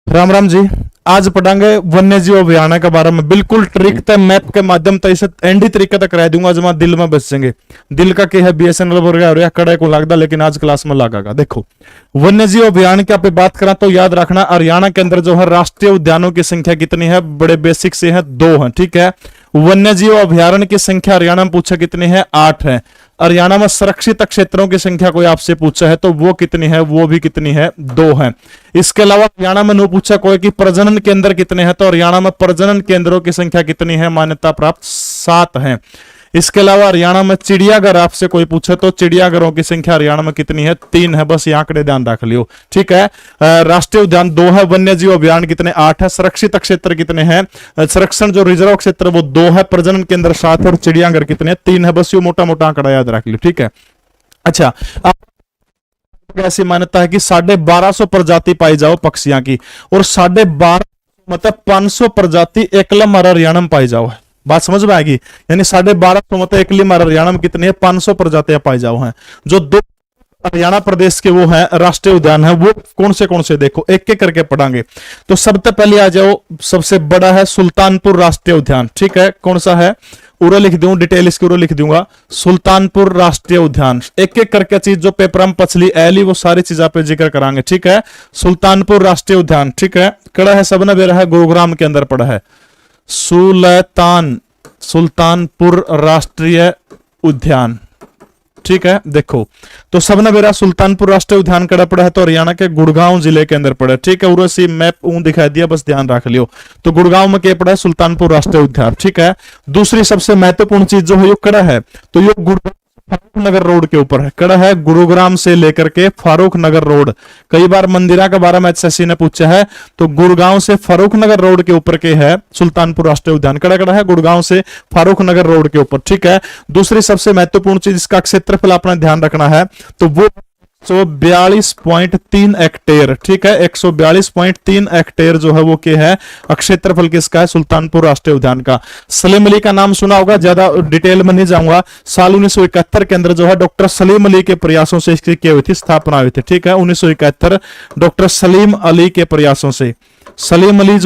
राम राम जी। आज पढ़ांगे वन्य जीव अभियान के बारे में। बिल्कुल ट्रिक ते मैप के माध्यम से इसे एंडी तरीके तक करा दूंगा जमा दिल में बस जाएंगे। दिल का क्या है बीएसएनएल वर्ग कड़े को लगता लेकिन आज क्लास में लगागा। देखो वन्य जीव अभियान की आप बात करा तो याद रखना हरियाणा के अंदर जो है राष्ट्रीय उद्यानों की संख्या कितनी है? बड़े बेसिक से है, 2 है। ठीक है, वन्य जीव अभ्यारण्य की संख्या हरियाणा में पूछा कितनी है? 8 है। हरियाणा में संरक्षित क्षेत्रों की संख्या कोई आपसे पूछा है तो वो कितनी है? वो भी कितनी है? 2 है। इसके अलावा हरियाणा में नो पूछा कोई कि प्रजनन केंद्र कितने हैं तो हरियाणा में प्रजनन केंद्रों की संख्या कितनी है? मान्यता प्राप्त 7 है। इसके अलावा हरियाणा में चिड़ियाघर आपसे कोई पूछे तो चिड़ियाघरों की संख्या हरियाणा में कितनी है? 3 है। बस ये आंकड़े ध्यान रख लियो। ठीक है, राष्ट्रीय उद्यान 2 है, वन्य जीव अभियान कितने? 8 है। संरक्षित क्षेत्र कितने हैं? संरक्षण जो रिजर्व क्षेत्र वो 2 है, प्रजनन केंद्र 7 है और चिड़ियाघर कितने? 3 है। बस ये मोटा मोटा आंकड़ा याद रख लियो। ठीक है, अच्छा ऐसी मान्यता है कि 1250 प्रजाति पाई जाओ पक्षियों की और 1250 मतलब 500 प्रजाति एकला मारा हरियाणा में पाई जाओ है। बात समझ में आएगी? यानी 1250 मतलब एकली मारा हरियाणा में कितनी है? 500 प्रजातियां पाई जाओ हैं। जो 2 हरियाणा प्रदेश के वो हैं राष्ट्रीय उद्यान है वो कौन से देखो एक एक करके पढ़ांगे। तो सबसे पहले आ जाओ, सबसे बड़ा है सुल्तानपुर राष्ट्रीय उद्यान। ठीक है, कौन सा है? उरा लिख दूं, डिटेल इसकी उरा लिख दूंगा। सुल्तानपुर राष्ट्रीय उद्यान एक एक करके चीज जो पेपर में पछली एली वो सारी चीज पे जिक्र करांगे। ठीक है, सुल्तानपुर राष्ट्रीय उद्यान। ठीक है, कड़ा है सबने बेरा है, गुरुग्राम के अंदर पड़ा है। सुल्तानपुर राष्ट्रीय उद्यान। ठीक है, देखो तो सबने बेरा सुल्तानपुर राष्ट्रीय उद्यान कड़ा पड़ा है तो हरियाणा के गुड़गांव जिले के अंदर पड़ा है। ठीक है, उसी मैप दिखा दिया, बस ध्यान रख लियो। तो गुड़गांव में क्या पड़ा है? सुल्तानपुर राष्ट्रीय उद्यान। ठीक है, दूसरी सबसे महत्वपूर्ण चीज जो है यो कड़ा है तो यो गुड़गांव फारूक नगर रोड के ऊपर है। कड़ा है गुरुग्राम से लेकर के फारूक नगर रोड। कई बार मंदिरा के बारे में एचएससी ने पूछा है तो गुड़गांव से फारूक नगर रोड के ऊपर के है सुल्तानपुर राष्ट्रीय उद्यान। कड़ा है गुड़गांव से फारूक नगर रोड के ऊपर। ठीक है, दूसरी सबसे महत्वपूर्ण चीज इसका क्षेत्रफल अपना ध्यान रखना है तो वो 142.3 हेक्टेयर। ठीक है, 142.3 हेक्टेयर जो है वो क्या है? क्षेत्रफल किसका है? सुल्तानपुर राष्ट्रीय उद्यान का। सलीम अली का नाम सुना होगा, ज्यादा डिटेल में नहीं जाऊंगा। साल 1971 के अंदर जो है डॉक्टर सलीम अली के प्रयासों से इसकी क्या हुई थी? स्थापना हुई थी। ठीक है, 1971 डॉक्टर सलीम अली के प्रयासों से। सलीम अली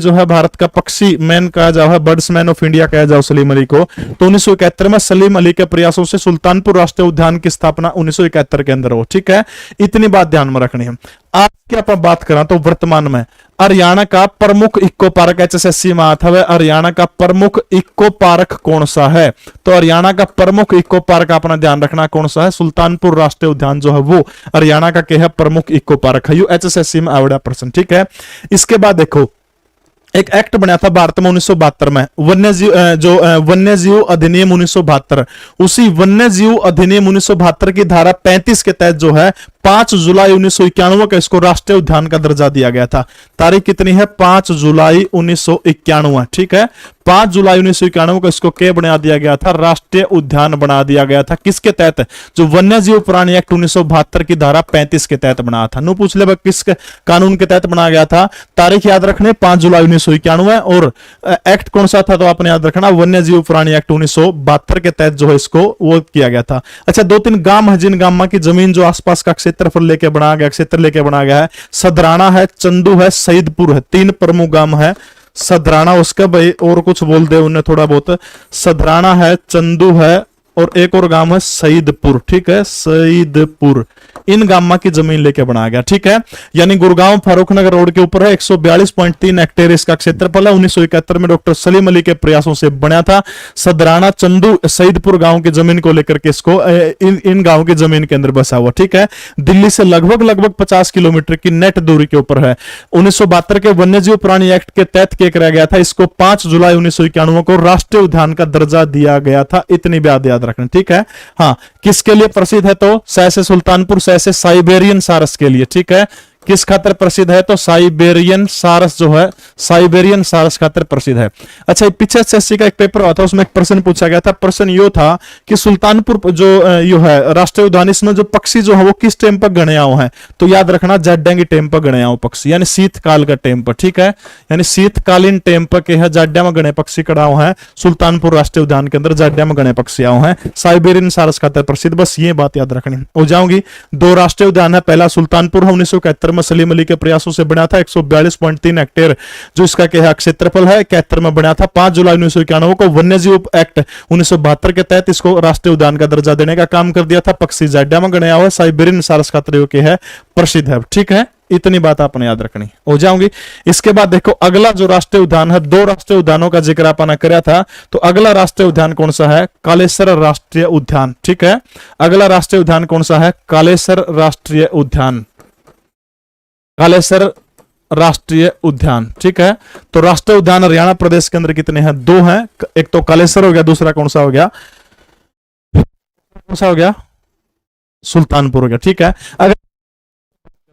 जो है भारत का पक्षी मैन कहा जाओ है, बर्ड्समैन ऑफ इंडिया कहा जाओ सलीम अली को। तो 1971 में सलीम अली के प्रयासों से सुल्तानपुर राष्ट्रीय उद्यान की स्थापना 1971 के अंदर हो। ठीक है, इतनी बात ध्यान में रखनी है। आज की अपन बात करें तो वर्तमान में हरियाणा का प्रमुख इको पार्क एचएसएससी में आता है। हरियाणा का प्रमुख इको पार्क कौन सा है? तो हरियाणा का प्रमुख इको पार्क अपना ध्यान रखना कौन सा है? सुल्तानपुर राष्ट्रीय उद्यान जो है वो हरियाणा का क्या है? प्रमुख इको पार्क है। यू एचएसएससी में आवड़ा प्रश्न। ठीक है, इसके बाद देखो एक एक्ट बना था भारत में 1972 में, वन्य जीव अधिनियम 1972। उसी वन्य जीव अधिनियम 1972 की धारा 35 के तहत जो है 5 जुलाई 1991 का इसको राष्ट्रीय उद्यान का दर्जा दिया गया था। तारीख कितनी है? 5 जुलाई 1991। ठीक है, 5 जुलाई 1991 को इसको क्या बना दिया गया था? राष्ट्रीय उद्यान बना दिया गया था। किसके तहत? जो वन्य जीव प्राणी एक्ट 1972 की धारा 35 के तहत बना था। नो पूछ ले किस कानून के तहत बनाया गया था? तारीख याद रखने 5 जुलाई 1991 और एक्ट कौन सा था तो आपने याद रखना वन्य जीव प्राणी एक्ट 1972 के तहत जो है इसको वो किया गया था। अच्छा, 2-3 गांव है जिन गांव की जमीन जो आसपास का क्षेत्र लेके बनाया गया है। सदराना है, चंदू है, सईदपुर है। 3 प्रमुख गांव है। सदराना उसका भाई और कुछ बोल दे उन्हें थोड़ा बहुत। सदराना है, चंदू है और एक और गांव है सईदपुर। ठीक है, सईदपुर। इन गांव की जमीन लेके बनाया गया। ठीक है, यानी गुड़गांव फारूक नगर रोड के ऊपर है। 142.3 हेक्टेयर इसका क्षेत्रफल है। 1971 में डॉक्टर सलीम अली के प्रयासों से बना था। सदराना, चंदू, सईदपुर गांव की जमीन को लेकर के इसको इन गांव की जमीन के अंदर बसा हुआ। ठीक है, दिल्ली से लगभग 50 किलोमीटर की नेट दूरी के ऊपर है। 1972 के वन्य जीव प्राणी एक्ट के तहत क्या कराया गया था? इसको 5 जुलाई 1991 को राष्ट्रीय उद्यान का दर्जा दिया गया था। इतनी बात याद रखना। ठीक है, हाँ, किसके लिए प्रसिद्ध है तो से सुल्तानपुर से साइबेरियन सारस के लिए। ठीक है, किस खातर प्रसिद्ध है तो साइबेरियन सारस जो है साइबेरियन सारस खातर प्रसिद्ध है। अच्छा, पीछे एसएससी का एक पेपर हुआ था उसमें एक प्रश्न पूछा गया था। प्रश्न यो था कि सुल्तानपुर जो यो है राष्ट्रीय उद्यान इसमें जो पक्षी जो है वो किस टाइम पर गणे आओ है? तो याद रखना जाड्या टाइम पर गणे आओ पक्षी, यानी शीतकाल का टाइम पर। ठीक है, यानी शीतकालीन टाइम पर के है जाड्या में गणे पक्षी कड़ाओ है। सुल्तानपुर राष्ट्रीय उद्यान के अंदर जाड्या में गणे पक्षी आओ है। साइबेरियन सारस खातर प्रसिद्ध। बस ये बात याद रखनी हो जाऊंगी। 2 राष्ट्रीय उद्यान है। पहला सुल्तानपुर है 1971 71 में सलीम अली के प्रयासों से बना था 142.3 हेक्टेयर जो इसका क्या है क्षेत्रफल है। 71 में बना था। 5 जुलाई 1991 को वन्यजीव एक्ट 1972 के तहत इसको राष्ट्रीय उद्यान का दर्जा देने का काम कर दिया था। पक्षी जाड्या में गणया हुआ साइबेरियन सारस खातिर के है प्रसिद्ध है। ठीक है, इतनी बात आपने याद रखनी हो जाऊंगी। इसके बाद देखो अगला जो राष्ट्रीय उद्यान है, 2 राष्ट्रीय उद्यानों का जिक्र आपने कराया था, तो अगला राष्ट्रीय उद्यान कौन सा है? कालेसर राष्ट्रीय उद्यान। ठीक है, अगला राष्ट्रीय उद्यान कौन सा है? कालेसर राष्ट्रीय उद्यान। कालेसर राष्ट्रीय उद्यान। ठीक है, तो राष्ट्रीय उद्यान हरियाणा प्रदेश के अंदर कितने हैं? 2 हैं। एक तो कालेसर हो गया, दूसरा कौन सा हो गया? कौन सा हो गया? सुल्तानपुर हो गया। ठीक है, अगर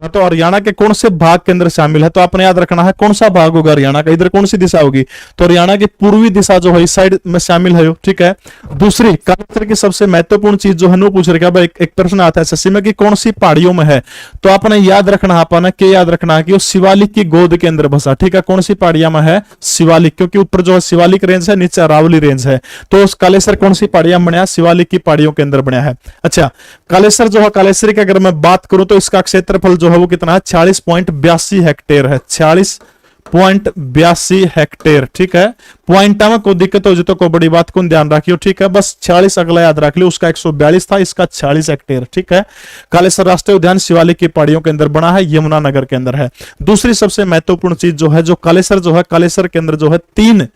तो हरियाणा के कौन से भाग के अंदर शामिल है? तो आपने याद रखना है कौन सा भाग होगा हरियाणा का, इधर कौन सी दिशा होगी? तो हरियाणा की पूर्वी दिशा जो है इस साइड में शामिल है। ठीक है, दूसरी कालेसर की सबसे महत्वपूर्ण चीज जो है नो पूछ रहे भाई, एक प्रश्न आता है एसएससी में कि कौन सी पहाड़ियों में है, तो आपने याद रखना, आपने क्या याद रखना है कि वो शिवालिक की गोद के अंदर बसा। ठीक है, कौन सी पहाड़ियां में है? शिवालिक, क्योंकि ऊपर जो है शिवालिक रेंज है, नीचे अरावली रेंज है, तो उस कालेसर कौन सी पहाड़ियां बनया? शिवालिक की पहाड़ियों के अंदर बनया है। अच्छा, कालेसर जो है, कालेसर की अगर मैं बात करूं तो इसका क्षेत्रफल जो है वो कितना है? 46.82 हेक्टेयर है। 46.82 हेक्टेयर। ठीक है, पॉइंटा में कोई दिक्कत हो जाए तो कोई बड़ी बात को ध्यान रखियो। ठीक है, बस 46 अगला याद रख लियो, उसका 142 था, इसका 46 हेक्टेयर। ठीक है, कालेसर राष्ट्रीय उद्यान शिवालिक की पहाड़ियों के अंदर बना है, यमुनानगर के अंदर है। दूसरी सबसे महत्वपूर्ण चीज जो है, जो कालेसर जो है, कालेसर के अंदर जो है 3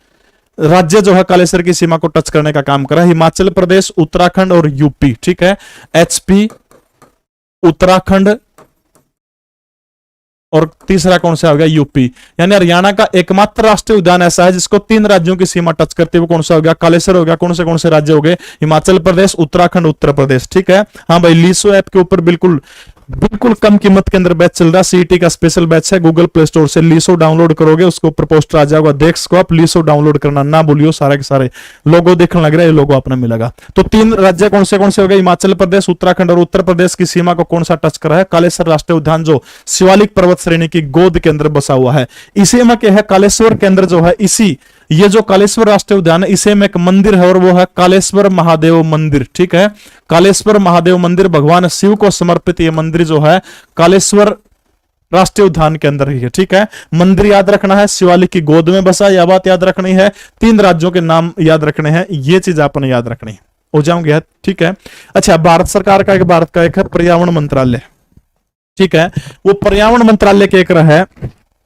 राज्य जो है कालेसर की सीमा को टच करने का काम करा है, हिमाचल प्रदेश, उत्तराखंड और यूपी। ठीक है, एचपी, उत्तराखंड और तीसरा कौन सा हो गया? यूपी। यानी हरियाणा का एकमात्र राष्ट्रीय उद्यान ऐसा है जिसको 3 राज्यों की सीमा टच करते हुए कौन सा हो गया? कालेसर हो गया। कौन से राज्य हो गए? हिमाचल प्रदेश, उत्तराखंड, उत्तर प्रदेश। ठीक है, हाँ भाई, लीसो ऐप के ऊपर बिल्कुल कम कीमत के अंदर बैच चल रहा है, सीईटी का स्पेशल बैच है। गूगल प्ले स्टोर से लीसो डाउनलोड करोगे, उसके ऊपर पोस्टर आ जाएगा, देख सको आप। लीसो डाउनलोड करना ना भूलियो, सारे के सारे लोगो देखने लग रहा है, ये लोगो अपना मिलेगा। तो 3 राज्य कौन से हो गए? हिमाचल प्रदेश, उत्तराखंड और उत्तर प्रदेश की सीमा को कौन सा टच कर रहा है? कालेसर राष्ट्रीय उद्यान जो शिवालिक पर्वत श्रेणी की गोद के अंदर बसा हुआ है। इसी में क्या है? कालेश्वर के अंदर जो है, इसी ये जो कालेश्वर राष्ट्रीय उद्यान है, इसे में एक मंदिर है और वो है कालेश्वर महादेव मंदिर। ठीक है, कालेश्वर महादेव मंदिर भगवान शिव को समर्पित ये मंदिर जो है कालेश्वर राष्ट्रीय उद्यान के अंदर ही है। ठीक है, मंदिर याद रखना है, शिवालिक की गोद में बसा, यह बात याद रखनी है। 3 राज्यों के नाम याद रखने हैं, ये चीज आपने याद रखनी हो जाऊंगी। ठीक है, अच्छा, भारत सरकार का एक है पर्यावरण मंत्रालय। ठीक है, वो पर्यावरण मंत्रालय के एक है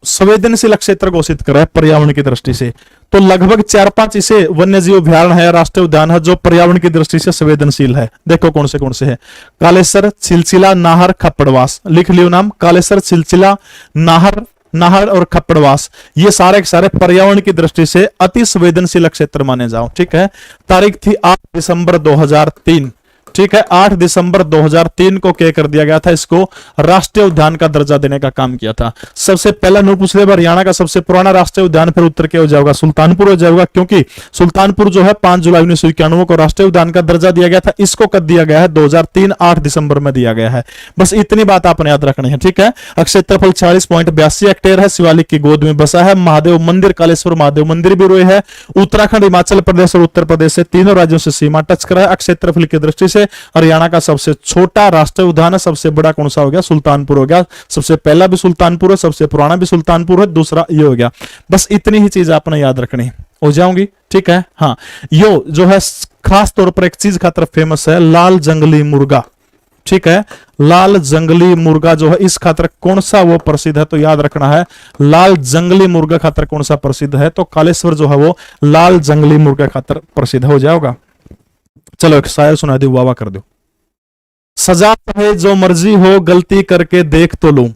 संवेदनशील क्षेत्र घोषित करा है पर्यावरण की दृष्टि से, तो लगभग 4-5 इसे वन्यजीव अभ्यारण्य है, राष्ट्रीय उद्यान है जो पर्यावरण की दृष्टि से संवेदनशील है। देखो कौन से है? कालेसर, चिलचिला, नाहर, खप्पड़वास। लिख लियो नाम, कालेसर, चिलचिला, नाहर और खप्पड़वास। ये सारे के सारे पर्यावरण की दृष्टि से अति संवेदनशील क्षेत्र माने जाओ। ठीक है, तारीख थी 8 दिसंबर 2003। ठीक है, 8 दिसंबर 2003 को क्या कर दिया गया था? इसको राष्ट्रीय उद्यान का दर्जा देने का काम किया था। सबसे पहला नो पूछ रहे हरियाणा का सबसे पुराना राष्ट्रीय उद्यान, फिर उत्तर क्या हो जाएगा? सुल्तानपुर हो जाएगा, क्योंकि सुल्तानपुर जो है 5 जुलाई 1991 को राष्ट्रीय उद्यान का दर्जा दिया गया था। इसको कर दिया गया है 2003 8 दिसंबर में दिया गया है। बस इतनी बात आपने याद रखनी है। ठीक है, क्षेत्रफल 46.82 हेक्टेयर है, शिवालिक की गोद में बसा है। महादेव मंदिर, कालेश्वर महादेव मंदिर भी रोए है। उत्तराखंड, हिमाचल प्रदेश और उत्तर प्रदेश से तीनों राज्यों से सीमा टच करा है। क्षेत्रफल की दृष्टि से हरियाणा का सबसे छोटा राष्ट्रीय उद्यान है, सबसे बड़ा कौन सा हो गया? सुल्तानपुर हो गया। सबसे पहला भी सुल्तानपुर है, सबसे पुराना भी सुल्तानपुर है, दूसरा ये हो गया। बस इतनी ही चीज आपने याद रखनी हो जाऊंगी। ठीक है, हाँ, यो जो है खास तौर पर एक चीज खातर फेमस है, लाल जंगली मुर्गा। ठीक है, लाल जंगली मुर्गा जो है इस खातर कौन सा वो प्रसिद्ध है? तो याद रखना है, लाल जंगली मुर्गा खातर कौन सा प्रसिद्ध है? तो कालेश्वर जो है वो लाल जंगली मुर्गा खातर प्रसिद्ध हो जाएगा। चलो एक शायर सुना दो, वाह कर दो। सजा चाहे जो मर्जी हो, गलती करके देख तो लूं।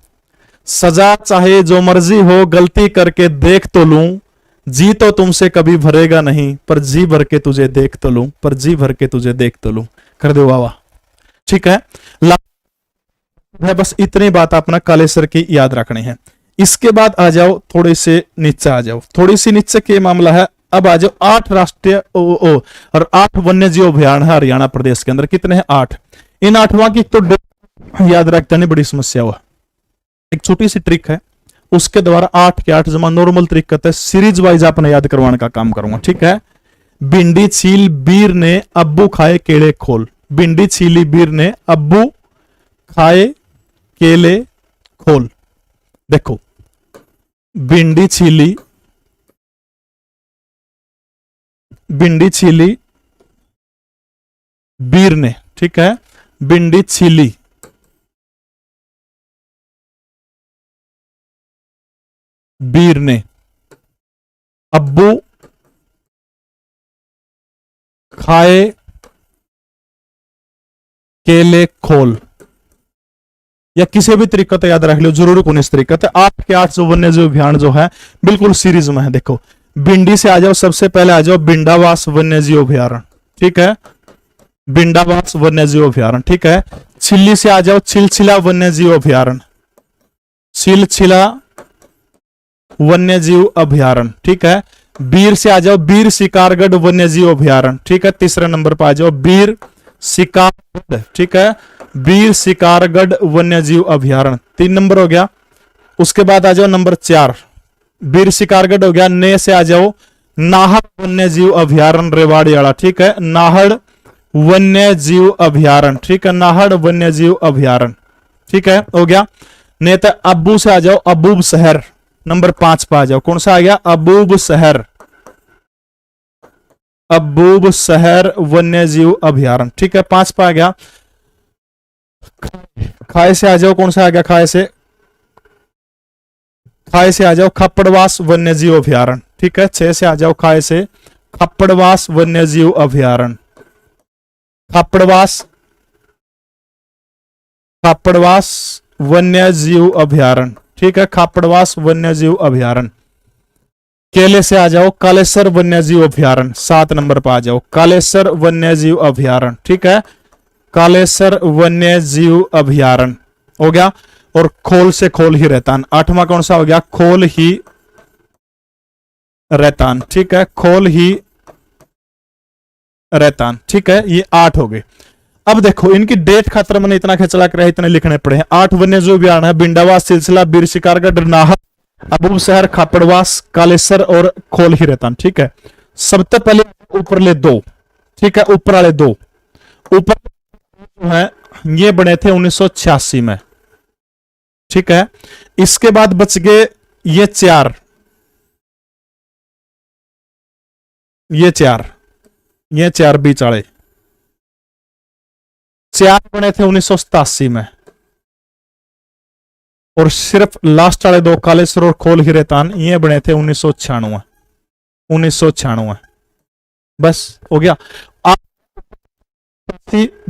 सजा चाहे जो मर्जी हो, गलती करके देख तो लूं। जी तो तुमसे कभी भरेगा नहीं, पर जी भर के तुझे देख तो लूं, पर जी भर के तुझे देख तो लूं। कर दो वाह। ठीक है, बस इतनी बात अपना कालेश्वर की याद रखनी है। इसके बाद आ जाओ थोड़े से नीचे, आ जाओ थोड़ी सी नीचे के मामला है। अब आ जाओ 8 राष्ट्रीय और 8 वन्यजीव अभ्यारण्य है हरियाणा प्रदेश के अंदर। कितने हैं? 8। इन 8वां की तो याद रखते नहीं, बड़ी समस्या हुआ। एक छोटी सी ट्रिक है, उसके द्वारा 8 के 8 जमा नॉर्मल ट्रिक करते हैं, सीरीज वाइज आपने याद करवाने का काम करूंगा। ठीक है, भिंडी छील बीर ने अब्बू खाए केले खोल। भिंडी छीली बीर ने अब्बू खाए केले खोल। देखो, भिंडी छीली, भिंडी छीली बीर ने, ठीक है, भिंडी छीली बीर ने, अब्बू खाए केले खोल, या किसी भी तरीके तो याद रख लो, जरूर कौन इस तरीके से 8 के 8 जो वन्य जीव अभियान जो है बिल्कुल सीरीज में है। देखो, भिंडी से आ जाओ, सबसे पहले आ जाओ बिंडावास वन्य जीव अभ्यारण्य, ठीक है, बिंडावास वन्य जीव अभ्यारण्य, ठीक है। छिल्ली से आ जाओ छिलछिला वन्य जीव अभ्यारण्य, छिलछिला वन्य जीव अभ्यारण्य, ठीक है। बीर से आ जाओ बीर शिकारगढ़ वन्य जीव अभ्यारण्य, ठीक है, तीसरे नंबर पर आ जाओ बीर शिकारगढ़, ठीक है, बीर शिकारगढ़ वन्य जीव अभ्यारण्य, 3 नंबर हो गया। उसके बाद आ जाओ नंबर 4, बीर शिकारगढ़ हो गया। ने से आ जाओ नाहर वन्य जीव अभ्यारण्य रेवाड़ियाला, ठीक है, नाहर वन्य जीव अभ्यारण्य, ठीक है, नाहर वन्य जीव अभ्यारण्य, ठीक है, हो गया। ने तो अब्बू से आ जाओ अबूब शहर, नंबर 5 पर आ जाओ, कौन सा आ गया, अबूब शहर, अबूब शहर वन्य जीव अभ्यारण्य, ठीक है, 5 पर आ गया। खाए से आ जाओ, कौन सा आ गया, खाए से आ जाओ खप्पड़वास वन्य जीव अभ्यारण्य, ठीक है, 6 से आ जाओ खाए से खप्पड़वास वन्य जीव अभ्यारण्य, खप्पड़वास वन्य जीव अभ्यारण्य, ठीक है, खप्पड़वास वन्य जीव अभ्यारण्य। केले से आ जाओ कालेसर वन्य जीव अभ्यारण्य, 7 नंबर पर आ जाओ कालेसर वन्य जीव अभ्यारण्य, ठीक है, कालेसर वन्य जीव अभ्यारण्य हो गया। और खोल से खोल ही रहतान, 8वां कौन सा हो गया, खोल ही रहतान, ठीक है, खोल ही रहतान, ठीक है, ये 8 हो गए। अब देखो इनकी डेट खातर मैंने इतना खिंचला कर इतने लिखने पड़े हैं। 8 वन्य जीव अभ्यारण्य है, बिंडावास, सिलसिला, बीर शिकारगढ़, नाहर, अबूब शहर, खप्पड़वास, कालेसर और खोल ही रहतान, ठीक है। सबसे पहले ऊपरले 2, ठीक है, ऊपर वाले 2 ऊपर है ये बने थे 1986 में, ठीक है। इसके बाद बच गए ये 4, ये 4 बीच वाले 4 बने थे 1987 में, और सिर्फ लास्ट वाले 2 कालेसर और खोल ही रहतान ये बने थे 1996, बस हो गया।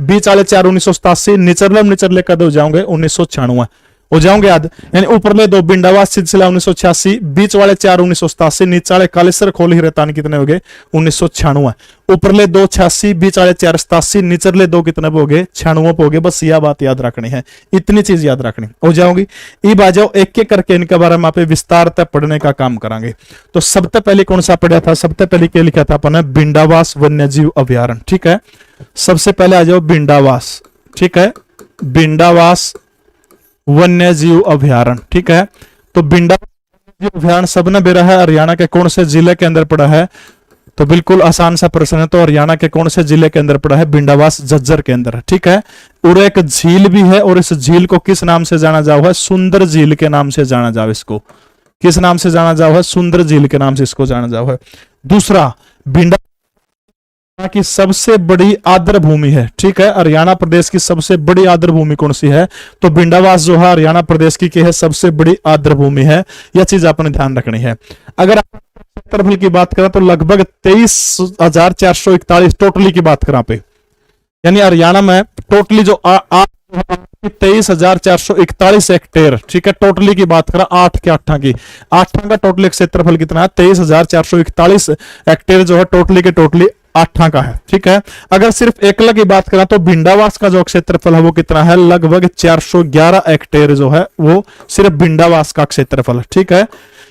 बीच वाले 4 1987, निचरले कद हो जाओगे 1996 हो जाओगे याद, यानी ऊपरले 2 बिंडावास सिलसिला 1986, बीच वाले 4 1987, नीचे वाले कालेसर खोल ही रहतान कितने हो गए 1996। ऊपरले 2 86, बीच वाले 4 87, निचरले 2 कितने हो गए 96 हो गए। बस यह बात याद रखनी है, इतनी चीज याद रखनी हो जाओगी। अब आ जाओ एक एक करके इनके बारे में आप विस्तार तक पढ़ने का काम करेंगे। तो सबसे पहले कौन सा पढ़ा था, सबसे पहले क्या लिखा था अपन बिंडावास वन्य जीव अभ्यारण्य, ठीक है। सबसे पहले आ जाओ बिंडावास, ठीक है, बिंडावास वन्य जीव अभ्यारण्य, ठीक है। तो बिंडावास अभ्यारण्य सबने बेरा है हरियाणा के कौन से जिले के अंदर पड़ा है, तो बिल्कुल आसान सा प्रश्न है। तो हरियाणा के कौन से जिले के अंदर पड़ा है, बिंडावास झज्जर के अंदर, ठीक है। और एक झील भी है, और इस झील को किस नाम से जाना जाओ है, सुंदर झील के नाम से जाना जाओ। इसको किस नाम से जाना जाओ है, सुंदर झील के नाम से इसको जाना जाओ है। दूसरा, बिंडा की सबसे बड़ी आर्द्र भूमि है, ठीक है। हरियाणा प्रदेश की सबसे बड़ी आर्द्र भूमि कौन सी है, तो बिंडावास जो है हरियाणा प्रदेश की है सबसे बड़ी आर्द्र भूमि है। यह चीज आपने ध्यान रखनी है। अगर आप क्षेत्रफल की बात करें तो लगभग 23,441 टोटली की बात करें पे, यानी हरियाणा में टोटली जो 23,441 हेक्टेयर, ठीक है, टोटली की बात करें 8 के 8 की, 8 का टोटली क्षेत्रफल कितना है 23,441 हेक्टेयर जो है टोटली के टोटली 8 का है, ठीक है। अगर सिर्फ एकला की बात करें तो बिंडावास का जो क्षेत्रफल है वो कितना है, लगभग 411 हेक्टेयर जो है वो सिर्फ बिंडावास का क्षेत्रफल है, ठीक है।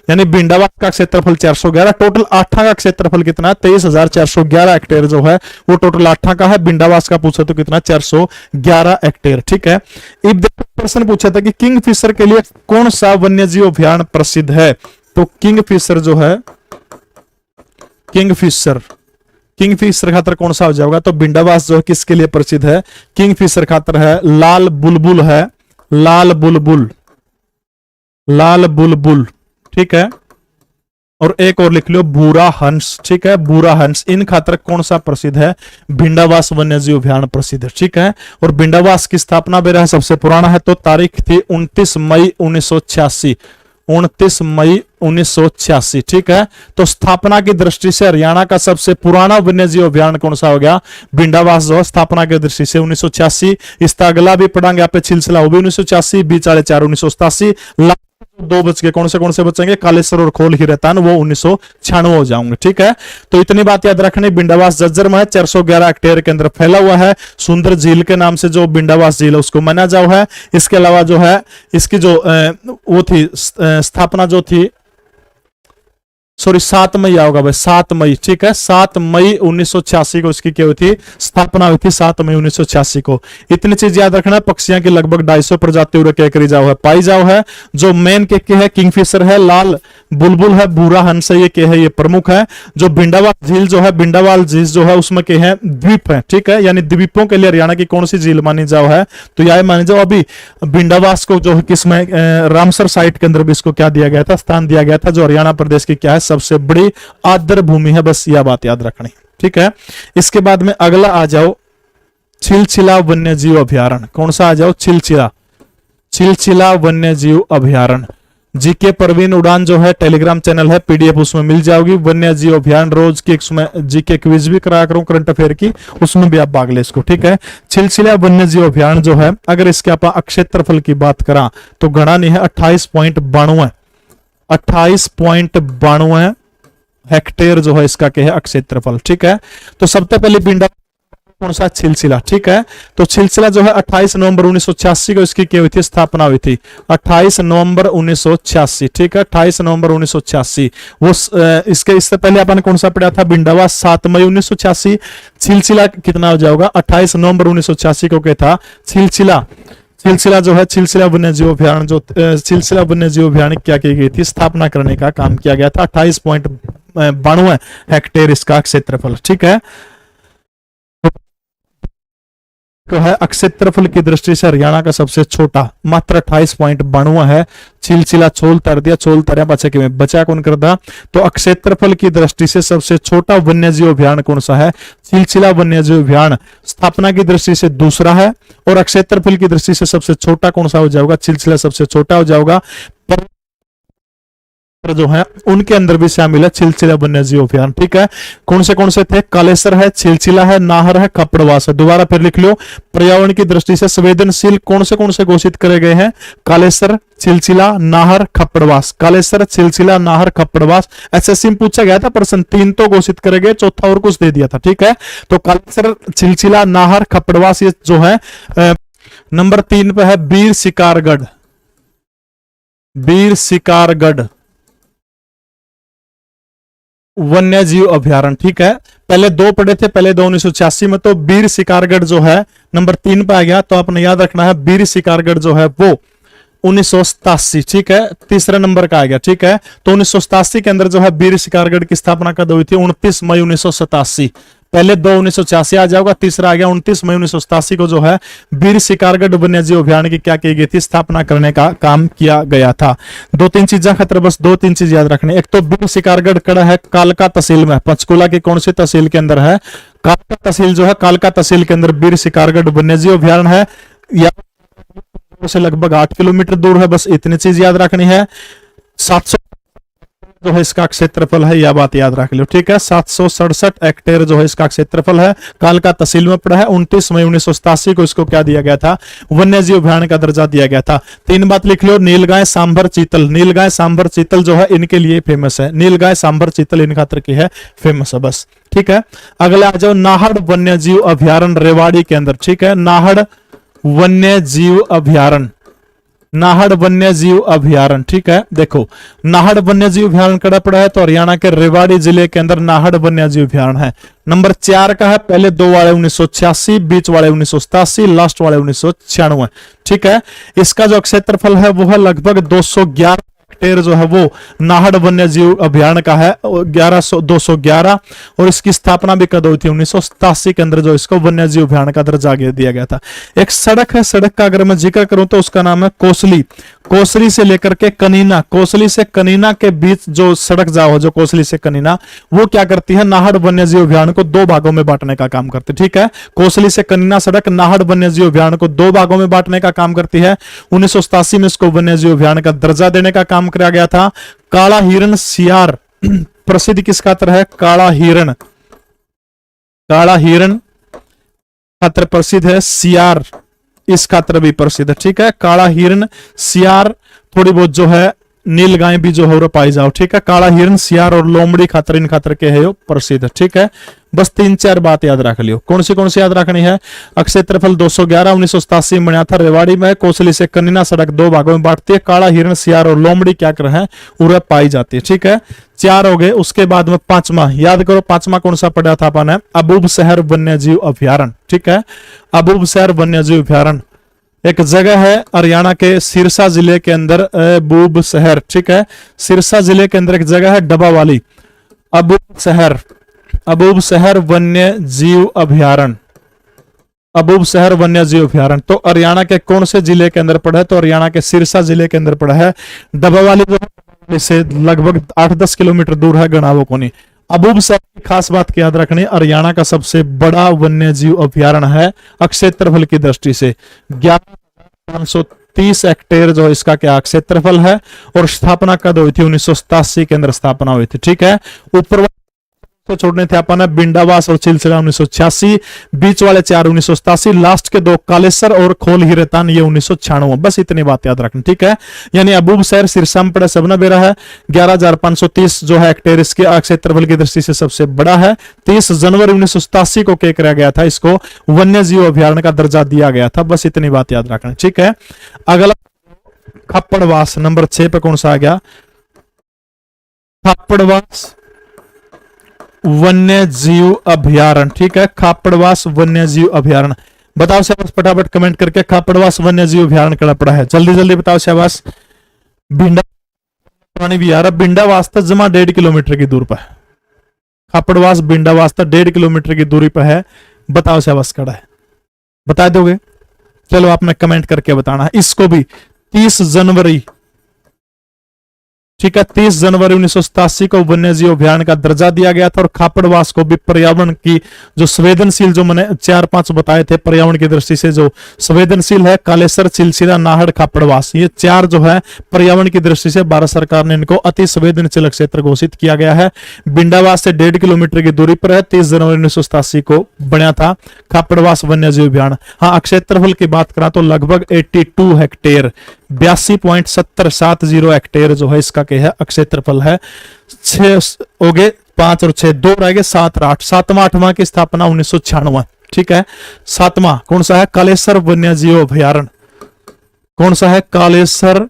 यानी बिंडावास का क्षेत्रफल 411, टोटल 8 का क्षेत्रफल कितना है 23,411 हेक्टेयर जो है वो टोटल 8 का है। बिंडावास का पूछा तो कितना 411 हेक्टेयर, ठीक है। अब प्रश्न पूछा था कि किंगफिशर के लिए कौन सा वन्यजीव अभ्यारण्य प्रसिद्ध है, तो किंगफिशर जो है, किंगफिशर खातर कौन सा हो जाएगा, तो बिंडावास जो है किसके लिए प्रसिद्ध है, किंगफिशर खातर है। लाल बुलबुल है, लाल बुलबुल, लाल बुलबुल, ठीक है, और एक और लिख लो भूरा हंस, ठीक है, भूरा हंस। इन खातर कौन सा प्रसिद्ध है? भिंडावास वन्यजीव अभ्यारण्य प्रसिद्ध है, ठीक है। और भिंडावास की स्थापना बेरा सबसे पुराना है, तो तारीख थी 29 मई 1986, 29 मई 1986, ठीक है। तो स्थापना की दृष्टि से हरियाणा का सबसे पुराना वन्यजीव अभ्यारण्य कौन सा हो गया? भिंडावास जो स्थापना की दृष्टि से 1986। इसका अगला भी पढ़ांगे यहाँ पे छिलसिला, वो भी 1986, बीच वाले 4 1987, दो बच गए, कौन से बचेंगे? कालेश्वर और खोल ही रहता वो 1996 हो जाऊंगे, ठीक है। तो इतनी बात याद रखनी। भिंडावास जज्जर में 411 हेक्टेयर के अंदर फैला हुआ है। सुंदर झील के नाम से जो भिंडावास झील है उसको माना जाओ है। इसके अलावा जो है इसकी जो वो थी स्थापना जो थी, सॉरी 7 मई आओगा भाई, 7 मई, ठीक है, 7 मई 1986 को इसकी क्या हुई थी? स्थापना हुई थी 7 मई 1986 को। इतनी चीज याद रखना है। पक्षियों की लगभग 250 प्रजाति करी जाओ है, पाई जाओ है। जो मेन के है किंगफिशर है, लाल बुलबुल है, भूरा हंस है, ये के है, ये प्रमुख है। जो भिंडावाल झील जो है, भिंडावाल झील जो है उसमें के है द्वीप है, ठीक है, यानी द्वीपों के लिए हरियाणा की कौन सी झील मानी जाओ है? तो यह मानी जाओ। अभी भिंडावास को जो है किसमें रामसर साइट के अंदर भी इसको क्या दिया गया था? स्थान दिया गया था, जो हरियाणा प्रदेश की क्या है? सबसे बड़ी आर्द्र भूमि है। बस यह बात याद रखनी, ठीक है। इसके बाद में अगला आ जाओ छिलचिला वन्यजीव अभ्यारण्य। कौन सा आ जाओ? छिलचिला, छिलचिला वन्यजीव अभ्यारण्य। जीके परवीन उड़ान जो है टेलीग्राम चैनल है, पीडीएफ उसमें मिल जाओगी। वन्यजीव अभ्यारण्य रोज की उसमें जीके क्विज भी कराया करूं करंट अफेयर की, उसमें भी आप भाग ले इसको, ठीक है। छिलचिला वन्यजीव अभ्यारण्य जो है, अगर इसके आप क्षेत्रफल की बात करा तो गणा नहीं है, 28.92 हेक्टेयर जो है इसका क्या है? क्षेत्रफल, ठीक है। तो सबसे पहले भिंडा कौन सा? छिलचिला, ठीक है। तो छिलचिला जो है 28 नवंबर 1986 को इसकी क्या हुई थी? स्थापना हुई थी 28 नवंबर 1986, ठीक है, 28 नवंबर 1986। वो इससे पहले अपन कौन सा पढ़ा था? भिंडावास 7 मई 1986। छिलचिला कितना हो जाएगा? 28 नवंबर 1986 को क्या था? छिलचिला, छिलचिला जो है छिलचिला वन्यजीव अभ्यारण्य, जो छिलचिला वन्यजीव अभ्यारण्य क्या की गई थी? स्थापना करने का काम किया गया था। 28.92 हेक्टेयर इसका क्षेत्रफल, ठीक है। तो है क्षेत्रफल की दृष्टि से हरियाणा का सबसे छोटा, मात्र 28.92 है। छिलचिला छोल तर दिया, छोल तरया बचा के बचा कौन कर दा? तो क्षेत्रफल की दृष्टि से सबसे छोटा वन्यजीव अभ्यारण्य कौन सा है? छिलचिला वन्यजीव अभ्यारण्य। स्थापना की दृष्टि से दूसरा है, और क्षेत्रफल की दृष्टि से सबसे छोटा कौन सा हो जाएगा? छिलचिला सबसे छोटा हो जाएगा। जो है उनके अंदर भी शामिल है छिलचिला वन्यजीव अभ्यारण्य, ठीक है। कौन से थे? कालेसर है, छिलचिला है, नाहर है, खप्पड़वास है। दोबारा फिर लिख लो। पर्यावरण की दृष्टि से संवेदनशील कौन से घोषित करे गए हैं? कालेसर, छिलचिला, नाहर, खप्पड़वास। कालेसर, छिलचिला, नाहर, खप्पड़वास। एसएससी में पूछा गया था प्रश्न, 3 तो घोषित करे गए, चौथा और कुछ दे दिया था, ठीक है। तो कालेसर, छिलचिला, नाहर, खप्पड़वास, ये जो है नंबर 3 पे है बीर शिकारगढ़, बीर शिकारगढ़ वन्यजीव अभ्यारण्य, ठीक है। पहले 2 पढ़े थे, पहले 2 1986 में, तो बीर शिकारगढ़ जो है नंबर 3 पे आ गया। तो आपने याद रखना है बीर शिकारगढ़ जो है वो 1987, ठीक है, तीसरे नंबर का आ गया, ठीक है। तो 1987 के अंदर जो है बीर शिकारगढ़ की स्थापना कब हुई थी? 29 मई 1987। पहले 2 1986 आ जाएगा, तीसरा आ गया 29 मई 1987 को जो है बीर शिकारगढ़ वन्यजीव अभ्यारण्य की क्या की गई थी? स्थापना करने का काम किया गया था। 2-3 चीजें खतर, बस 2-3 चीज याद रखनी। एक तो बीर शिकारगढ़ कड़ा है कालका तहसील में, पंचकुला की कौन सी तहसील के अंदर है? कालका तहसील जो है, कालका तहसील के अंदर बीर शिकारगढ़ वन्यजीव अभ्यारण्य है। या से लगभग 8 किलोमीटर दूर है, बस इतनी चीज याद रखनी है। 700 जो है इसका क्षेत्रफल है, यह बात याद रख लो, ठीक है। 767 हेक्टेयर जो है इसका क्षेत्रफल है, कालका तहसील में पड़ा है। 29 मई 1987 को इसको क्या दिया गया था? वन्यजीव अभ्यारण्य का दर्जा दिया गया था। 3 बात लिख लो। नीलगाय, सांभर, चीतल। नीलगाय, सांभर, चीतल जो है इनके लिए फेमस है। नीलगाय, सांभर, चीतल इन खातर की है फेमस है, बस, ठीक है। अगला आ जाओ नाहड़ वन्यजीव अभ्यारण्य रेवाड़ी के अंदर, ठीक है। नाहड़ वन्यजीव अभ्यारण्य, नाहड़ वन्यजीव अभ्यारण्य, ठीक है। देखो नाहड़ वन्यजीव अभ्यारण्य कड़ा पड़ा है, तो हरियाणा के रेवाड़ी जिले के अंदर नाहड़ वन्यजीव अभ्यारण्य है। नंबर 4 का है। पहले 2 वाले 1986, बीच वाले 1987, लास्ट वाले 1996, ठीक है। इसका जो क्षेत्रफल है वो है लगभग 211 हेक्टेयर जो है वो नाहड़ वन्यजीव अभ्यारण्य का है, 211। और इसकी स्थापना भी कब हुई थी? 1987 के अंदर जो इसको वन्यजीव अभ्यारण्य का दर्जा दिया गया था। एक सड़क है, सड़क का अगर मैं जिक्र करूं तो उसका नाम है कोसली, कोसली से लेकर के कनीना, कोसली से कनीना के बीच जो सड़क जाओ, जो कोसली से कनीना, वो क्या करती है, नाहड़ वन्यजीव अभयारण्य को 2 भागों में बांटने का काम करती है। ठीक है, कोसली से कनीना सड़क नाहड़ वन्यजीव अभयारण्य को 2 भागों में बांटने का काम करती है। 1987 में इसको वन्यजीव अभयारण्य का दर्जा देने का काम किया गया था। काला हिरण सियार प्रसिद्ध किस खातर है, काला हिरण, काला हिरण खातर प्रसिद्ध है, सियार इस खातर भी प्रसिद्ध है। ठीक है, काला हिरण, सियार, थोड़ी बहुत जो है नील गाय भी जो है पाई जाओ। ठीक है, काला हिरण, सियार और लोमड़ी खातर, इन खातर के है प्रसिद्ध। ठीक है, बस 3-4 बात याद रख लियो। कौन सी याद रखनी है, क्षेत्रफल 211, 1987 में बना था रेवाड़ी में। कोसली से कनीना सड़क 2 भागों में बांटती है। काला हिरण, सियार और लोमड़ी क्या कर है, उरे पाई जाती है। ठीक है, 4 हो गए। उसके बाद में 5वां याद करो, 5वां कौन सा पढ़ा था अपन, अबूब शहर वन्यजीव अभयारण्य। ठीक है, अबूब शहर वन्यजीव अभयारण्य एक जगह है हरियाणा के सिरसा जिले के अंदर, अबूब शहर। ठीक है, सिरसा जिले के अंदर एक जगह है डबावाली, अबूब शहर वन्य जीव अभयारण्य, अबूब शहर वन्य जीव अभयारण्य। तो हरियाणा के कौन से जिले के अंदर पड़ा है, तो हरियाणा के सिरसा जिले के अंदर पड़ा है। डबावाली जो से लगभग 8-10 किलोमीटर दूर है गणावो को नहीं। अबूब शहर की खास बात की याद रखनी, हरियाणा का सबसे बड़ा वन्य जीव अभयारण्य है क्षेत्रफल की दृष्टि से। 11,530 हेक्टेयर जो इसका क्या क्षेत्रफल है, और स्थापना कब हुई थी, 1987 के अंदर स्थापना हुई थी। ठीक है, ऊपर तो छोड़ने थे अपन बिंडावास और चिलसिला 1986, बीच वाले 4 1987, लास्ट के 2 कालेसर और खोल ही रेतान ये 1996। बस इतनी बात याद रखनी। ठीक है, यानी अबूब शहर सिरसा में पड़ा सबना बेरा है। 11,530 जो है हेक्टेयर इसके क्षेत्रफल की दृष्टि से सबसे बड़ा है। 30 जनवरी 1987 को क्या किया गया था, इसको वन्य जीव अभयारण्य का दर्जा दिया गया था। बस इतनी बात याद रखनी। ठीक है, अगला खप्पड़वास नंबर 6 पे कौन सा आ गया, खप्पड़वास वन्य जीव अभयारण्य। ठीक है, खापड़वास वन्य जीव अभयारण्य। बताओ शाबाश, फटाफट कमेंट करके खापड़वास वन्य जीव अभयारण्य कड़ा पड़ा है, जल्दी जल्दी बताओ शाबाश। भिंडा बिहार, भिंडावास तक जमा 1.5 किलोमीटर की दूर पर है। खापड़वास भिंडावास तक 1.5 किलोमीटर की दूरी पर है। बताओ शाबाश कड़ा है, बता दोगे, चलो आपने कमेंट करके बताना है। इसको भी 30 जनवरी, ठीक है, 30 जनवरी 1987 को वन्यजीव अभयारण्य का दर्जा दिया गया था। और खापड़वास को भी पर्यावरण की जो संवेदनशील, जो मैंने 4-5 बताए थे पर्यावरण की दृष्टि से जो संवेदनशील है, कालेसर, चिलसिला, नाहड़, खापड़वास, ये 4 जो है पर्यावरण की दृष्टि से भारत सरकार ने इनको अति संवेदनशील क्षेत्र घोषित किया गया है। बिंडावास से 1.5 किलोमीटर की दूरी पर है। 30 जनवरी 1987 को बना था खापड़वास वन्यजीव अभयारण्य। हाँ, क्षेत्रफल की बात करा तो लगभग 82 हेक्टेयर, 82.7070 हेक्टेयर जो है इसका क्या है क्षेत्रफल है। 6 हो गए, 5 और 6 2 रह गए, 7 और 8। 7वां 8वां की स्थापना 1996। ठीक है, 7वां कौन सा है, कालेसर वन्य जीव अभयारण्य। कौन सा है, कालेसर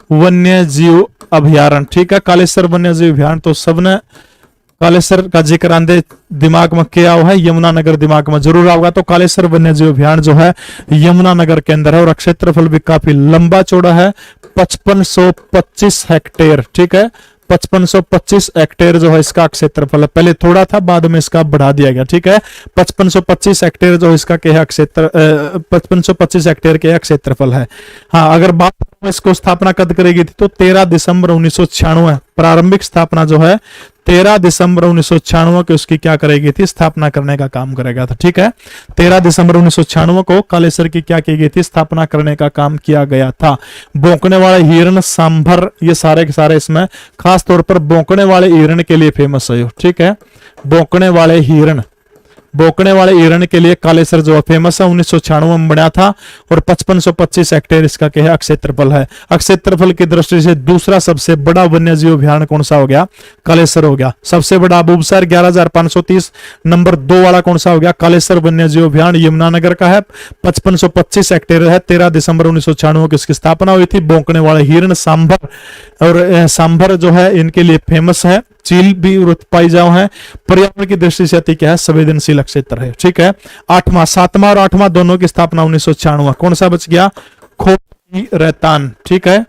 वन्य जीव अभयारण्य। ठीक है, कालेसर वन्य जीव अभयारण्य। तो सबने कालेसर का जिक्र आंदे दिमाग में क्या हुआ है, यमुनानगर दिमाग में जरूर आओगा। तो कालेसर वन्यजीव अभयारण्य जो है यमुनानगर के अंदर है, और क्षेत्रफल भी काफी लंबा चौड़ा है, 5525 हेक्टेयर। ठीक है, 5525 हेक्टेयर जो है इसका क्षेत्रफल है। पहले थोड़ा था, बाद में इसका बढ़ा दिया गया। ठीक है, 5525 हेक्टेयर जो इसका क्या है क्षेत्र, 5525 हेक्टेयर के क्षेत्रफल है। हाँ, अगर बात इसको स्थापना कब करेगी थी, तो 13 दिसंबर 1996 प्रारंभिक स्थापना जो है 13 दिसंबर 1996 को उसकी क्या करेगी थी, स्थापना करने का काम करेगा था। ठीक है, 13 दिसंबर 1996 को कालेसर की क्या की गई थी, स्थापना करने का काम किया गया था। भौंकने वाले हिरण, सांभर, ये सारे के सारे इसमें खास तौर पर भौंकने वाले हिरण के लिए फेमस है। ठीक है, भौंकने वाले हिरण, भौंकने वाले हिरण के लिए कालेसर जो फेमस है, 1996 में बना था। और 5525 हेक्टेयर इसका क्या है क्षेत्रफल है। क्षेत्रफल की दृष्टि से दूसरा सबसे बड़ा वन्यजीव अभयारण्य कौन सा हो गया, कालेसर हो गया। सबसे बड़ा अबूब शहर 11,530, नंबर 2 वाला कौन सा हो गया, कालेसर वन्यजीव अभयारण्य यमुनानगर का है, 5525 हेक्टेयर है। 13 दिसंबर 1996 को इसकी स्थापना हुई थी। भौंकने वाले हिरण, सांभर, और सांभर जो है इनके लिए फेमस है। चील भी पाई जाओ है। पर्यावरण की दृष्टि से अति क्या है, संवेदनशील क्षेत्र है। ठीक है, 8वां, 7वां और 8वां दोनों की स्थापना 1996। कौन सा बच गया, खोल ही रेतान। ठीक है,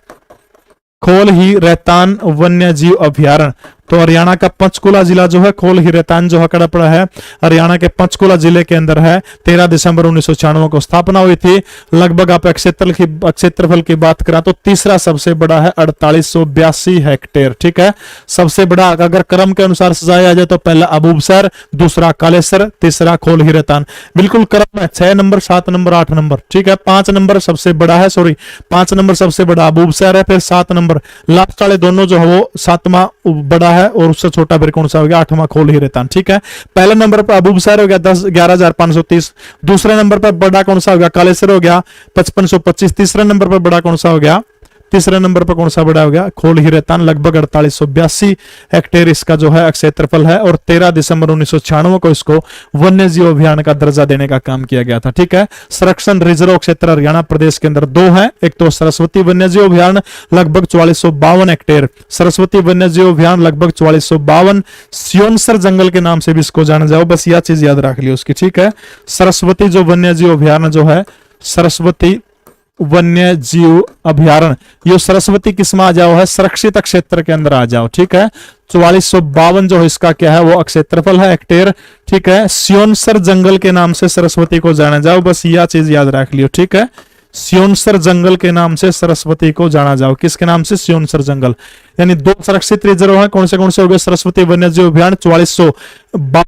खोल ही रेतान वन्य जीव अभयारण्य तो हरियाणा का पंचकुला जिला जो है खोल हिरेतान जो है पड़ा है, हरियाणा के पंचकुला जिले के अंदर है। 13 दिसंबर 1996 को स्थापना हुई थी। लगभग आप क्षेत्रफल की बात करा तो तीसरा सबसे बड़ा है 4882 हेक्टेयर। ठीक है, सबसे बड़ा अगर क्रम के अनुसार सजाया जाए तो पहला अबूबसर, दूसरा कालेसर, तीसरा खोल हिरेतान। बिल्कुल क्रम है, 6 नंबर, 7 नंबर, 8 नंबर। ठीक है, 5 नंबर सबसे बड़ा है, 5 नंबर सबसे बड़ा अबूबसर है, फिर 7 नंबर लास्ट वाले दोनों जो है वो 7वां बड़ा है और उससे छोटा फिर कौन सा हो गया 8वां खोल हिरेतान। ठीक है, पहले नंबर पर अबूबसर हो गया 11,530, दूसरे नंबर पर बड़ा कौन सा हो गया कालेसर हो गया 5525, तीसरे नंबर पर बड़ा कौन सा हो गया, तीसरे नंबर पर कौन सा बड़ा हो गया खोल हिरेतान। लगभग 4882 हेक्टेयर इसका जो है क्षेत्रफल है और 13 दिसंबर 1996 को इसको वन्य जीव अभियान का दर्जा देने का काम किया गया था। ठीक है, संरक्षण रिजर्व क्षेत्र हरियाणा प्रदेश के अंदर 2 है, एक तो सरस्वती वन्य जीव अभियान लगभग 4452 हेक्टेयर, सरस्वती वन्य जीव अभियान लगभग 4452, सियोनसर जंगल के नाम से भी इसको जाना जाओ, बस यह चीज याद रख लियो उसकी। ठीक है, सरस्वती जो वन्य जीव अभियान जो है, सरस्वती वन्य जीव अभ्यारण्य, ये सरस्वती किस में आ जाओ है, सुरक्षित क्षेत्र के अंदर आ जाओ। ठीक है, 4452 जो है इसका क्या है वो क्षेत्रफल है हेक्टेयर। ठीक है, सियोनसर जंगल के नाम से सरस्वती को जाना जाओ, बस यह चीज याद रख लियो। ठीक है, सियोनसर जंगल के नाम से सरस्वती को जाना जाओ, किसके नाम से, सियोनसर जंगल। यानी 2 सुरक्षित रिजर्व है, कौन से हो गए, सरस्वती वन्य जीव अभियान 4452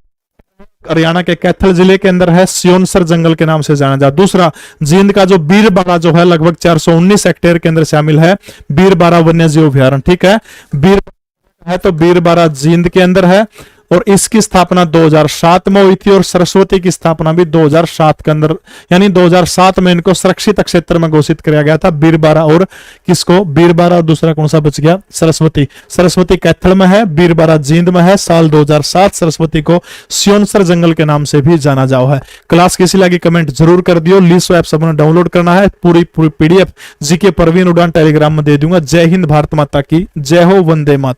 हरियाणा के कैथल जिले के अंदर है, सियोनसर जंगल के नाम से जाना जाता। दूसरा जींद का जो बीरबारा जो है लगभग 419 हेक्टेयर के अंदर शामिल है, बीरबारा वन्य जीव अभ्यारण्य। ठीक है, बीर है तो बीरबारा जींद के अंदर है और इसकी स्थापना 2007 में हुई थी और सरस्वती की स्थापना भी 2007 के अंदर, यानी 2007 में इनको सुरक्षित क्षेत्र में घोषित किया गया था, बीरबारा और किसको, बीरबारा और दूसरा कौन सा बच गया, सरस्वती। सरस्वती कैथल में है, बीरबारा जींद में है। साल 2007 सरस्वती को सियोनसर जंगल के नाम से भी जाना जाओ है। क्लास कैसी लगी कमेंट जरूर कर दियो। लीसो ऐप सबने डाउनलोड करना है, पूरी पीडीएफ जीके परवीन उड़ान टेलीग्राम में दे दूंगा। जय हिंद, भारत माता की जय हो, वंदे मातरम।